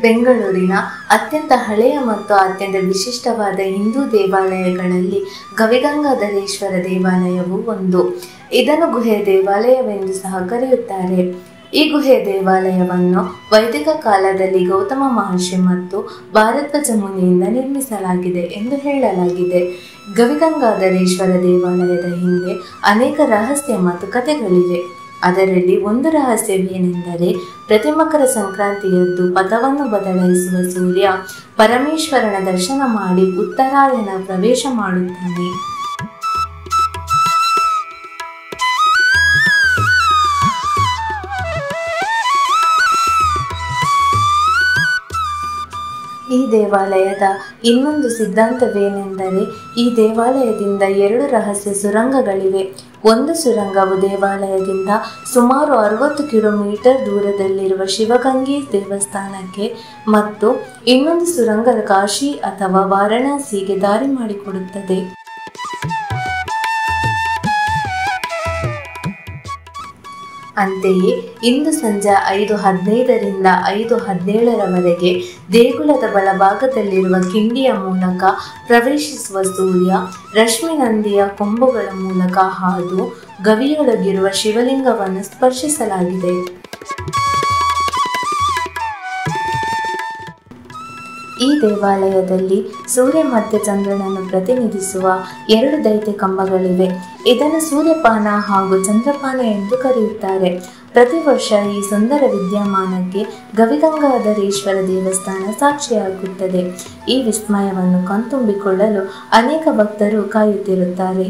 ಬೆಂಗಳೂರಿನ ಅತ್ಯಂತ ಹಳೆಯ ಮತ್ತು ಅತ್ಯಂತ ವಿಶಿಷ್ಟವಾದ ಹಿಂದೂ ದೇವಾಲಯಗಳಲ್ಲಿ ಗವಿಗಂಗಾಧರೇಶ್ವರ ದೇವಾಲಯವು ಒಂದು. ಇದನ್ನು ಗುಹೆ ದೇವಾಲಯವೆಂದು ಸಹ ಕರೆಯುತ್ತಾರೆ. ಈ ಗುಹೆ ದೇವಾಲಯವನ್ನು ವೈದಿಕ ಕಾಲದಲ್ಲಿ ಗೌತಮ ಮಹರ್ಷಿ ಮತ್ತು ಭಾರದ್ವಾಜ ಮುನಿಯಿಂದ ನಿರ್ಮಿಸಲಾಗಿದೆ ಎಂದು ಹೇಳಲಾಗಿದೆ. ಗವಿಗಂಗಾಧರೇಶ್ವರ ದೇವಾಲಯದ ಹಿಂದೆ ಅನೇಕ ರಹಸ್ಯ ಮತ್ತು ಕಥೆಗಳಿವೆ. ಅದರಲ್ಲಿ ಒಂದು ರಹಸ್ಯವೇನೆಂದರೆ, ಪ್ರತಿ ಮಕರ ಸಂಕ್ರಾಂತಿಯದ್ದು ಪಥವನ್ನು ಬದಲಾಯಿಸುವ ಸೂರ್ಯ ಪರಮೇಶ್ವರನ ದರ್ಶನ ಮಾಡಿ ಉತ್ತರಾಯಣ ಪ್ರವೇಶ ಮಾಡುತ್ತಾನೆ. ಈ ದೇವಾಲಯದ ಇನ್ನೊಂದು ಸಿದ್ಧಾಂತವೇನೆಂದರೆ, ಈ ದೇವಾಲಯದಿಂದ 2 ರಹಸ್ಯ ಸುರಂಗಗಳಿವೆ. ಒಂದು ಸುರಂಗವು ದೇವಾಲಯದಿಂದ ಸುಮಾರು 60 ಕಿಲೋಮೀಟರ್ ದೂರದಲ್ಲಿರುವ ಶಿವಗಂಗೆ ದೇವಸ್ಥಾನಕ್ಕೆ ಮತ್ತು ಇನ್ನೊಂದು ಸುರಂಗ ಕಾಶಿ ಅಥವಾ ವಾರಣಾಸಿಗೆ ದಾರಿ ಮಾಡಿಕೊಡುತ್ತದೆ. ಅಂತೆಯೇ ಇಂದು ಸಂಜೆ 5:15ರಿಂದ 5:17ರವರೆಗೆ ದೇಗುಲದ ಬಲಭಾಗದಲ್ಲಿರುವ ಕಿಂಡಿಯ ಮೂಲಕ ಪ್ರವೇಶಿಸುವ ಸೂರ್ಯ ರಶ್ಮಿ ನಂದಿಯ ಕೊಂಬುಗಳ ಮೂಲಕ ಹಾದು ಗವಿಯೊಳಗಿರುವ ಶಿವಲಿಂಗವನ್ನು ಸ್ಪರ್ಶಿಸಲಾಗಿದೆ. ಈ ದೇವಾಲಯದಲ್ಲಿ ಸೂರ್ಯ ಮತ್ತು ಚಂದ್ರನನ್ನು ಪ್ರತಿನಿಧಿಸುವ 2 ದೈತ್ಯ ಕಂಬಗಳಿವೆ. ಇದನ್ನು ಸೂರ್ಯಪಾನ ಹಾಗೂ ಚಂದ್ರಪಾನ ಎಂದು ಕರೆಯುತ್ತಾರೆ. ಪ್ರತಿ ವರ್ಷ ಈ ಸುಂದರ ವಿದ್ಯಮಾನಕ್ಕೆ ಗವಿಗಂಗಾಧರೇಶ್ವರ ದೇವಸ್ಥಾನ ಸಾಕ್ಷಿಯಾಗುತ್ತದೆ. ಈ ವಿಸ್ಮಯವನ್ನು ಕಣ್ತುಂಬಿಕೊಳ್ಳಲು ಅನೇಕ ಭಕ್ತರು ಕಾಯುತ್ತಿರುತ್ತಾರೆ.